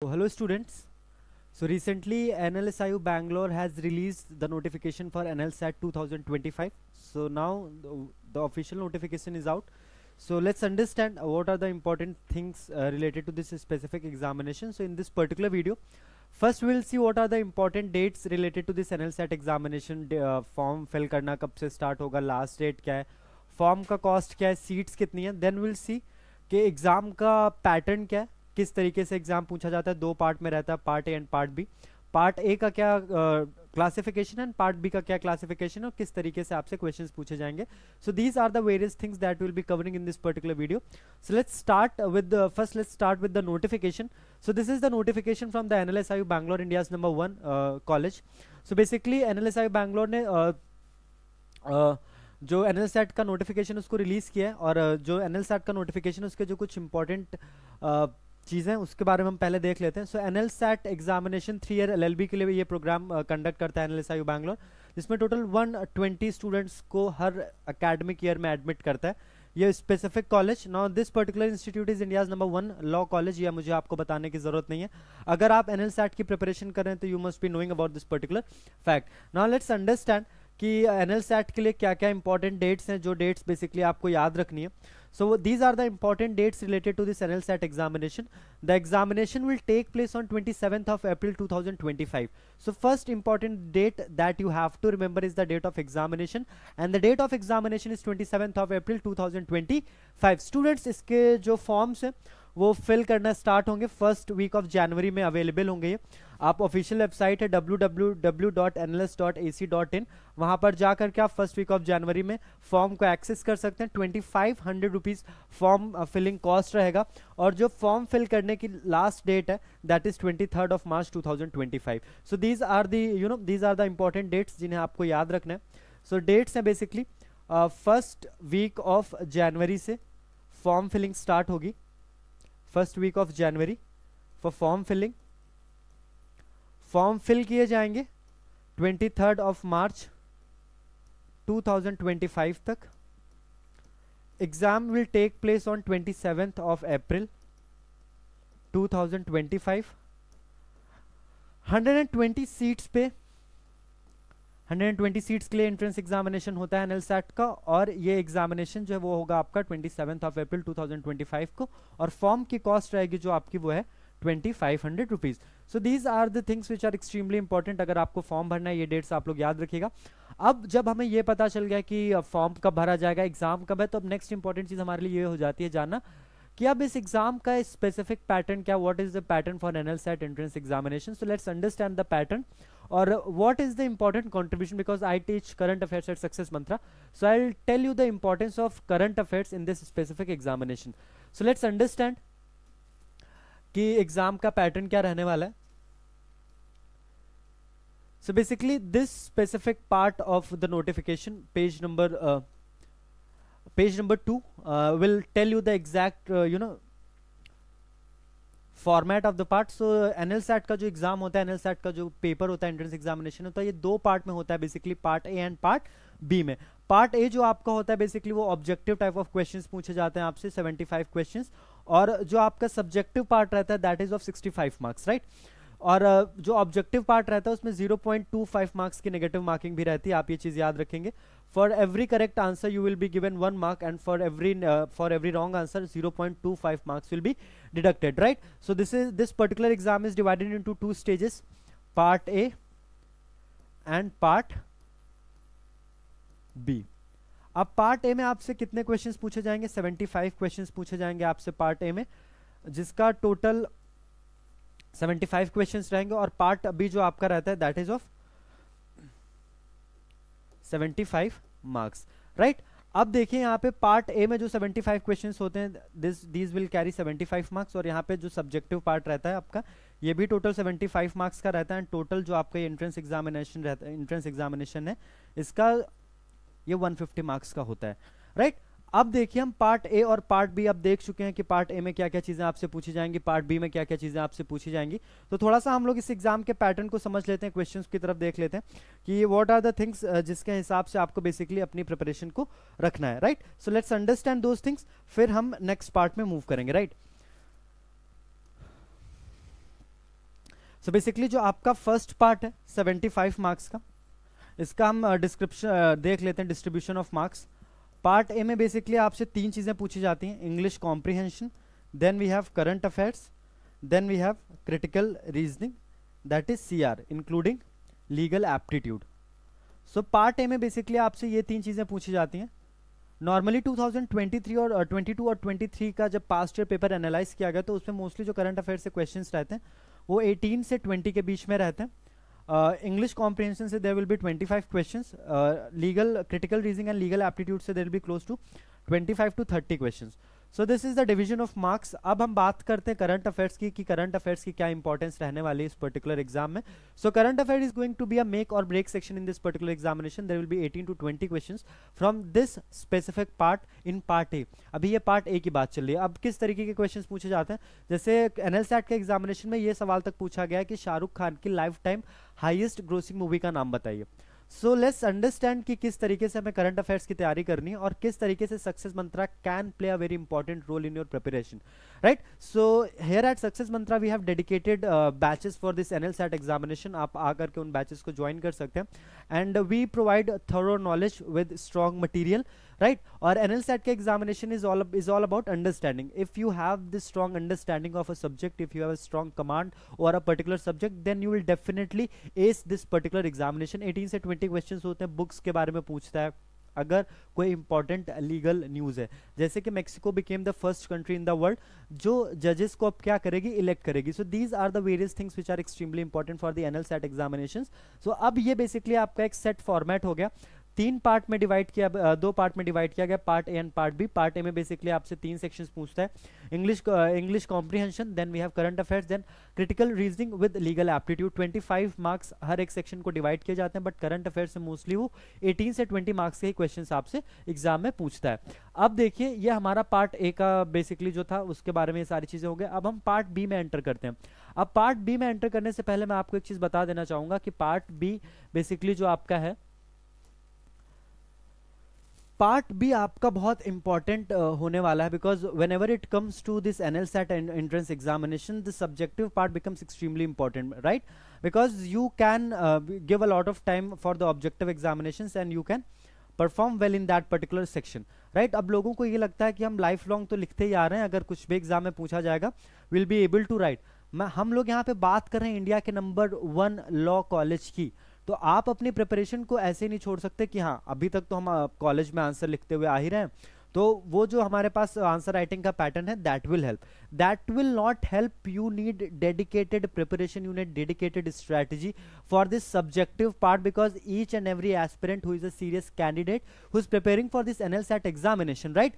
So, hello students. So recently NLSIU Bangalore has released the notification for NLSAT 2025. So now the official notification is out. So let's understand what are the important things related to this specific examination. So in this particular video, first we will see what are the important dates related to this NLSAT examination. Form fill करना कब से start होगा, last date क्या है, form का cost क्या है, seats कितनी है. Then we'll see कि एग्ज़ाम का पैटर्न क्या है, किस तरीके से एग्जाम पूछा जाता है. दो पार्ट में रहता है, part A and part B. Part A का क्या क्लासिफिकेशन है, पार्ट बी का क्या क्लासिफिकेशन है, और किस तरीके से आपसे क्वेश्चंस पूछे जाएंगे. So these are the various things that will be covering in this particular video. So let's start with the notification. So this is the notification from the NLSIU Bangalore, India's number 1 college. So basically NLSIU Bangalore ने जो NLSAT का notification उसको release किया है, और जो NLSAT का notification उसके जो कुछ इंपॉर्टेंट चीज़ें उसके बारे में हम पहले देख लेते हैं. सो NLSAT एग्जामिनेशन 3 ईयर LLB के लिए ये प्रोग्राम कंडक्ट करता है NLSIU बैंगलोर, जिसमें टोटल 120 स्टूडेंट्स को हर एकेडमिक ईयर में एडमिट करता है. ये specific college, now this particular institute is India's number 1 law college. ये मुझे आपको बताने की जरूरत नहीं है. अगर आप NLSAT की प्रिपरेशन कर रहे हैं तो you must be knowing about this particular fact. Now let's understand कि NLSAT के लिए क्या क्या इंपॉर्टेंट डेट्स हैं, जो डेट्स बेसिकली आपको याद रखनी है. So these are the important dates related to this NLSAT examination. The examination will take place on 27th of April 2025. So first important date that you have to remember is the date of examination, and the date of examination is 27th of April 2025. Students, इसके जो forms हैं वो fill करना start होंगे first week of जनवरी में available होंगे. ये आप ऑफिशियल वेबसाइट है www.nls.ac.in, वहाँ पर जाकर के आप फर्स्ट वीक ऑफ जनवरी में फॉर्म को एक्सेस कर सकते हैं. 2500 रुपीज़ फॉर्म फिलिंग कॉस्ट रहेगा, और जो फॉर्म फिल करने की लास्ट डेट है that is 23rd of March 2025. So these are the important dates जिन्हें आपको याद रखना है. सो डेट्स हैं basically first week of January से फॉर्म फिलिंग स्टार्ट होगी. First week of January for form filling. Form fill किए जाएंगे 23rd of March 2025 तक. Exam will take place on 27th of April 2025. 120 seats पे 120 seats के लिए entrance examination होता है NLSAT का, और ये एग्जामिनेशन जो है वो होगा आपका 27th of April 2025 को, और फॉर्म की कॉस्ट रहेगी जो आपकी वो है 2500 rupees. So these are the things which are extremely important. अगर आपको फॉर्म भरना है, ये डेट्स आप लोग याद रखिएगा. अब जब हमें ये पता चल गया कि फॉर्म कब भरा जाएगा, एग्जाम कब है, तो अब नेक्स्ट इंपॉर्टेंट चीज़ हमारे लिए ये हो जाती है जानना कि अब इस एग्जाम का स्पेसिफिक पैटर्न क्या, what is the pattern for NLSAT entrance examination. So let's understand the pattern, और what is the important contribution, because I teach current affairs at Success Mantra, so I'll tell you the importance of current affairs in this specific examination. So let's understand कि exam का pattern क्या रहने वाला है. So basically this specific part of the notification, page number 2 will tell you the exact format of the part. So NLSAT का जो exam होता है, NLSAT का जो पेपर होता है, एंट्रेंस एग्जामिनेशन होता है, ये दो पार्ट में होता है basically, part A and part B में. पार्ट ए जो आपका होता है बेसिकली वो ऑब्जेक्टिव टाइप ऑफ क्वेश्चंस पूछे जाते हैं आपसे 75 क्वेश्चंस, और जो आपका सब्जेक्टिव पार्ट रहता है that is of 65 marks, right. और जो ऑब्जेक्टिव पार्ट रहता है उसमें 0.25 मार्क्स की नेगेटिव मार्किंग भी रहती है. आप ये चीज़ याद रखेंगे. For every correct answer you will be given 1 mark, and for every wrong answer 0.25 marks will be deducted, right. So this particular exam is divided into 2 stages, part A and part B. अब part A में आपसे कितने questions पूछे जाएंगे? 75 questions पूछे जाएंगे आपसे part A में, जिसका टोटल 75 क्वेश्चंस रहेंगे, और पार्ट बी जो आपका रहता है that is of 75 marks, right. अब देखिए यहाँ पे पार्ट ए में जो 75 क्वेश्चंस होते हैं दीज विल कैरी 75 मार्क्स, और यहाँ पे जो सब्जेक्टिव पार्ट रहता है आपका ये भी टोटल 75 मार्क्स का रहता है. एंड टोटल जो आपका एंट्रेंस एग्जामिनेशन रहता है, एंट्रेंस एग्जामिनेशन है, इसका ये 150 मार्क्स का होता है, राइट. अब देखिए हम पार्ट ए और पार्ट बी अब देख चुके हैं कि पार्ट ए में क्या क्या चीज़ें आपसे पूछी जाएंगी, पार्ट बी में क्या क्या चीज़ें आपसे पूछी जाएंगी. तो थोड़ा सा हम लोग इस एग्जाम के पैटर्न को समझ लेते हैं, क्वेश्चंस की तरफ देख लेते हैं कि व्हाट आर द थिंग्स जिसके हिसाब से आपको बेसिकली अपनी प्रिपरेशन को रखना है, right. So let's understand those things, फिर हम नेक्स्ट पार्ट में मूव करेंगे, राइट. सो बेसिकली जो आपका फर्स्ट पार्ट है 75 मार्क्स का, इसका हम डिस्क्रिप्शन देख लेते हैं, distribution of marks. Part A में बेसिकली आपसे 3 चीज़ें पूछी जाती हैं, English comprehension, then we have current affairs, then we have critical reasoning, that is CR including legal aptitude. So part A में बेसिकली आपसे ये 3 चीज़ें पूछी जाती हैं। नॉर्मली 2023 और 22 और 23 का जब पास्ट ईयर पेपर एनालाइज किया गया तो उसमें मोस्टली जो करंट अफेयर से क्वेश्चंस रहते हैं वो 18 से 20 के बीच में रहते हैं। इंग्लिश कॉम्प्रिहेंशन से there will be 25 questions, legal critical reasoning and legal aptitude से there will be close to 25 to 30 questions. So this is the division of marks. अब हम बात करते हैं करंट अफेयर्स की, कि करंट अफेयर्स की क्या इंपॉर्टेंस रहने वाली है इस पर्टिकुलर एग्जाम में। So current affair is going to be a make or break section in this particular examination. There will be 18 to 20 questions from this specific part in part A. अभी ये part A की बात चल रही है। अब किस तरीके के क्वेश्चंस पूछे जाते हैं, जैसे NLSAT के एग्जामिनेशन में ये सवाल तक पूछा गया है कि शाहरुख खान की life time highest grossing movie का नाम बताइए। सो लेट्स अंडरस्टैंड कि किस तरीके से हमें करंट अफेयर्स की तैयारी करनी है और किस तरीके से Success Mantra can play a very important role in your preparation, right. So here at Success Mantra we have dedicated batches for this NLSAT examination. आप आकर के उन बैचेस को ज्वाइन कर सकते हैं and we provide thorough knowledge with strong material, right. और NLSAT के examination is all about understanding. If you have this strong understanding of a subject, if you have a strong command over a particular subject, then you will definitely ace this particular examination. 18 से 20 questions होते हैं, books के बारे में पूछता है, अगर कोई इंपॉर्टेंट लीगल न्यूज है, जैसे कि Mexico became the first country in the world जो जजेस को अब क्या करेगी, इलेक्ट करेगी। So these are the various things which are extremely important for the NLSAT examinations. So अब ये बेसिकली आपका एक सेट फॉर्मेट हो गया, 3 पार्ट में डिवाइड किया, 2 पार्ट में डिवाइड किया गया, part A and part B. Part A में बेसिकली आपसे 3 सेक्शंस पूछता है, English comprehension, then we have current affairs, then critical reasoning with legal aptitude. 25 marks हर एक सेक्शन को डिवाइड किए जाते हैं, बट करंट अफेयर्स से मोस्टली वो 18 से 20 मार्क्स के ही क्वेश्चंस आपसे एग्जाम में पूछता है। अब देखिए ये हमारा पार्ट ए का बेसिकली जो था उसके बारे में ये सारी चीजें हो गई। अब हम पार्ट बी में एंटर करते हैं। अब पार्ट बी में एंटर करने से पहले मैं आपको एक चीज बता देना चाहूंगा कि पार्ट बी बेसिकली जो आपका है, पार्ट बी आपका बहुत इंपॉर्टेंट होने वाला है, because whenever it comes to this NLSAT entrance examination the subjective part becomes extremely important, right, because you can give a lot of time for the objective examinations and you can perform well in that particular section, right. अब लोगों को ये लगता है कि हम life long तो लिखते ही आ रहे हैं, अगर कुछ भी एग्जाम में पूछा जाएगा will be able to write. हम लोग यहाँ पे बात कर रहे हैं इंडिया के नंबर 1 लॉ कॉलेज की, तो आप अपनी प्रिपरेशन को ऐसे नहीं छोड़ सकते कि हाँ अभी तक तो हम कॉलेज में आंसर लिखते हुए आ ही रहे हैं, तो वो जो हमारे पास आंसर राइटिंग का पैटर्न है that will not help. You need dedicated preparation, you need dedicated strategy for this subjective part, because each and every aspirant who is a serious candidate who is preparing for this NLSAT examination, right,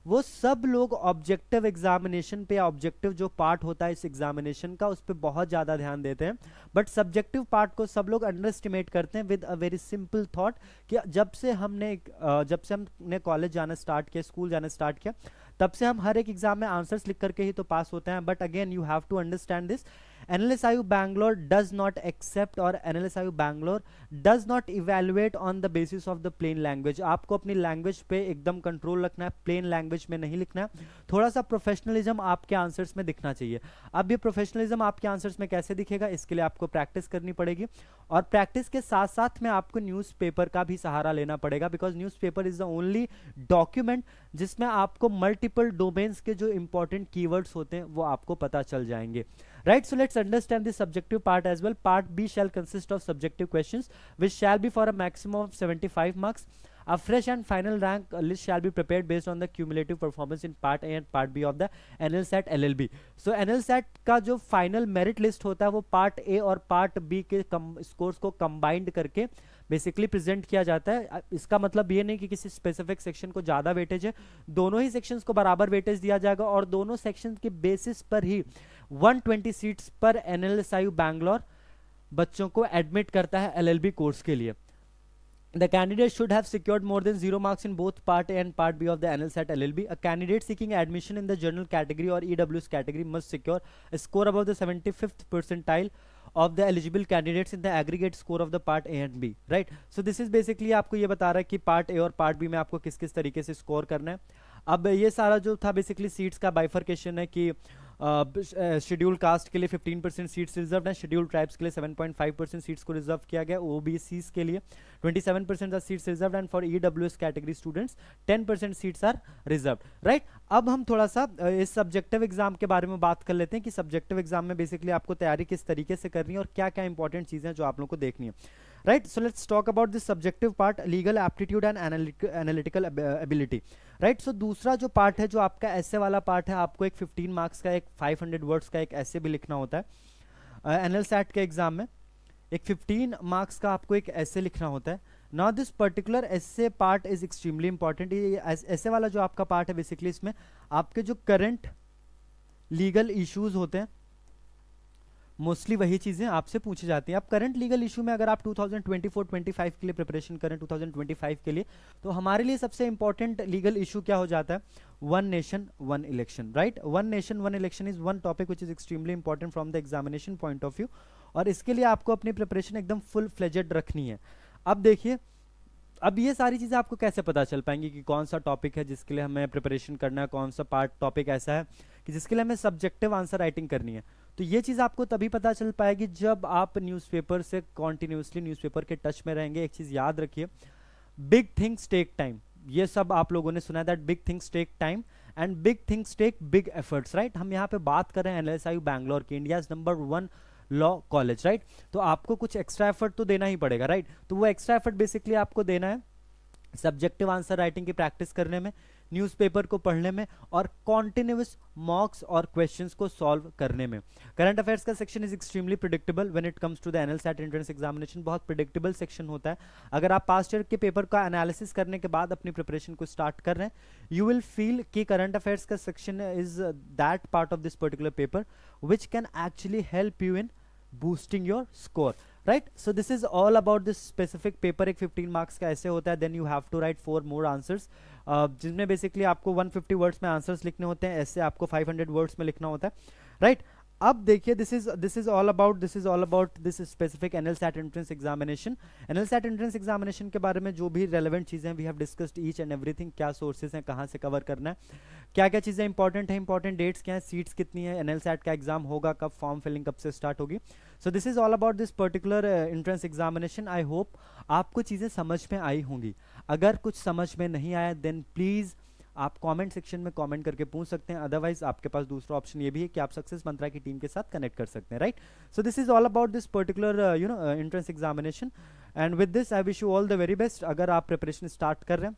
वो सब लोग objective examination पे, objective जो part होता है इस examination का उस पर बहुत ज़्यादा ध्यान देते हैं, बट सब्जेक्टिव पार्ट को सब लोग अंडर एस्टिमेट करते हैं with a very simple thought कि जब से हमने कॉलेज जाना स्टार्ट किया, स्कूल जाना स्टार्ट किया, तब से हम हर एक एग्जाम में आंसर्स लिख करके ही तो पास होते हैं। But again you have to understand this, NLSIU Bangalore does not accept और NLSIU Bangalore does not evaluate on the basis of the plain language। आपको अपनी लैंग्वेज पे एकदम कंट्रोल रखना है, प्लेन लैंग्वेज में नहीं लिखना है, थोड़ा सा प्रोफेशनलिज्म आपके आंसर्स में दिखना चाहिए। अब ये प्रोफेशनलिज्म आपके आंसर्स में कैसे दिखेगा, इसके लिए आपको प्रैक्टिस करनी पड़ेगी, और प्रैक्टिस के साथ साथ में आपको न्यूज़पेपर का भी सहारा लेना पड़ेगा, because newspaper is the only document जिसमें आपको मल्टीपल डोमेन्स के जो इंपॉर्टेंट कीवर्ड्स होते हैं वो आपको पता चल जाएंगे, right। So let's understand the subjective part as well. Part B shall consist of subjective questions which shall be for a maximum of 75 marks. A fresh and final rank list shall be prepared based on the cumulative performance in part A and part B of the NLSAT LLB. So NLSAT का जो final merit list होता है वो part A और part B के scores को combined करके basically present किया जाता है। इसका मतलब ये नहीं कि किसी स्पेसिफिक सेक्शन को ज़्यादा वेटेज है, दोनों ही सेक्शंस को बराबर वेटेज दिया जाएगा और दोनों सेक्शन के बेसिस पर ही 120 सीट्स पर NLSIU बैंगलोर बच्चों को एडमिट करता है LLB कोर्स के लिए। The candidate should have secured more than 0 marks in both Part A and Part B of the NLSAT LLB. A candidate seeking admission in the general category or EWS category must secure a score above the 75th percentile of the eligible candidates in the aggregate score of the Part A and B. Right? So this is basically आपको ये बता रहा है कि Part A और Part B में आपको किस किस तरीके से स्कोर करना है। अब ये सारा जो था बेसिकली सीट्स का बाइफर्केशन है कि शेड्यूल कास्ट के लिए 15% सीट्स रिजर्व है, शेड्यूल ट्राइब्स के लिए 7.5% सीट्स को रिजर्व किया गया, ओबीसीज के लिए 27% are seats reserve and for EWS category students 10% सीट्स आर रिजर्व, राइट। अब हम थोड़ा सा इस सब्जेक्टिव एग्जाम के बारे में बात कर लेते हैं कि सब्जेक्टिव एग्जाम में बेसिकली आपको तैयारी किस तरीके से करनी है और क्या क्या इंपॉर्टेंट चीजें जो आप लोगों को देखनी है, right. So let's talk about this subjective part, legal aptitude and analytical ability, right. So दूसरा जो पार्ट है, जो आपका ऐसे वाला पार्ट है, आपको एक 15 मार्क्स का, एक 500 वर्ड्स का एक ऐसे भी लिखना होता है एनएलसैट के एग्जाम में, एक 15 मार्क्स का आपको एक ऐसे लिखना होता है। नाउ दिस पर्टिकुलर ऐसे पार्ट इज एक्सट्रीमली इंपॉर्टेंट। ये ऐसे वाला जो आपका पार्ट है, बेसिकली इसमें आपके जो करंट लीगल इश्यूज होते हैं, मोस्टली वही चीजें आपसे पूछी जाती हैं। अब करंट लीगल इशू में अगर आप 2024-25 के लिए प्रिपरेशन करें, 2025 के लिए, तो हमारे लिए सबसे इंपॉर्टेंट लीगल इशू क्या हो जाता है, one nation one election, right. One nation one election is one topic which is extremely important from the examination point of view, और इसके लिए आपको अपनी प्रिपरेशन एकदम फुल फ्लेजेड रखनी है। अब देखिए, अब ये सारी चीजें आपको कैसे पता चल पाएंगी कि कौन सा टॉपिक है जिसके लिए हमें प्रिपरेशन करना है, कौन सा पार्ट टॉपिक ऐसा है कि जिसके लिए हमें सब्जेक्टिव आंसर राइटिंग करनी है। तो ये चीज आपको तभी पता चल पाएगी जब आप न्यूज़पेपर से कॉन्टिन्यूसली न्यूज़पेपर के टच में रहेंगे। एक चीज याद रखिए, बिग थिंग्स टेक टाइम, ये सब आप लोगों ने सुना है, that big things take time and big things take big efforts, right. हम यहाँ पे बात कर रहे हैं एनएलएसआई बैंगलोर की, India number 1 law college, right. तो आपको कुछ एक्स्ट्रा एफर्ट तो देना ही पड़ेगा, राइट। तो वो एक्स्ट्रा एफर्ट बेसिकली आपको देना है सब्जेक्टिव आंसर राइटिंग की प्रैक्टिस करने में, न्यूज़पेपर को पढ़ने में, और कॉन्टिन्यूअस मॉक्स और क्वेश्चंस को सॉल्व करने में। करंट अफेयर्स का section is extremely predictable when it comes to the NLSAT entrance examination, बहुत प्रिडिक्टेबल सेक्शन होता है। अगर आप पास्ट ईयर के पेपर का एनालिसिस करने के बाद अपनी प्रिपरेशन को स्टार्ट कर रहे हैं, यू विल फील कि करंट अफेयर्स का section is that part of this particular paper which can actually help you in boosting your score, right? So this is all about this specific paper। एक 15 marks का ऐसे होता है, then you have to write 4 more answers, जिसमें basically आपको 150 words में answers लिखने होते हैं, ऐसे आपको 500 वर्ड्स में लिखना होता है, राइट। अब देखिए, this is all about this specific NLSAT entrance examination. NLSAT entrance examination के बारे में जो भी रेलेवेंट चीजें we have discussed each and everything, क्या सोर्सेज हैं, कहाँ से कवर करना है, क्या क्या चीजें इंपॉर्टेंट है, इंपॉर्टेंट डेट्स क्या है, सीट्स कितनी है, एनएलसैट का एग्जाम होगा कब, फॉर्म फिलिंग कब से स्टार्ट होगी। सो this is all about this particular entrance examination. I hope आपको चीजें समझ में आई होंगी। अगर कुछ समझ में नहीं आया, देन प्लीज आप कमेंट सेक्शन में कमेंट करके पूछ सकते हैं, अदरवाइज आपके पास दूसरा ऑप्शन ये भी है कि आप सक्सेस मंत्रा की टीम के साथ कनेक्ट कर सकते हैं, right. So this is all about this particular entrance examination, and with this I wish you all the very best. अगर आप प्रिपरेशन स्टार्ट कर रहे हैं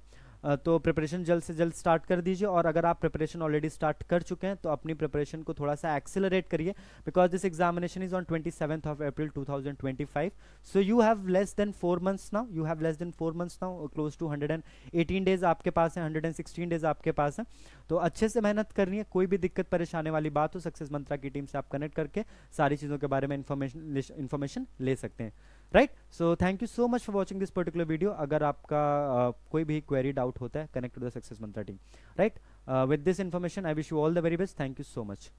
तो प्रिपरेशन जल्द से जल्द स्टार्ट कर दीजिए, और अगर आप प्रिपरेशन ऑलरेडी स्टार्ट कर चुके हैं तो अपनी प्रिपरेशन को थोड़ा सा एक्सेलरेट करिए, because this examination is on 27th of April 2025। So you have less than 4 months now, close to 118 days आपके पास है, 116 डेज आपके पास है। तो अच्छे से मेहनत करनी है, कोई भी दिक्कत परेशानी वाली बात हो, सक्सेस मंत्रा की टीम से आप कनेक्ट करके सारी चीज़ों के बारे में इंफॉर्मेशन ले सकते हैं, right. So thank you so much for watching this particular video. अगर आपका कोई भी क्वेरी डाउट होता है, connect to the Success Mantra team, right. With this information I wish you all the very best. Thank you so much.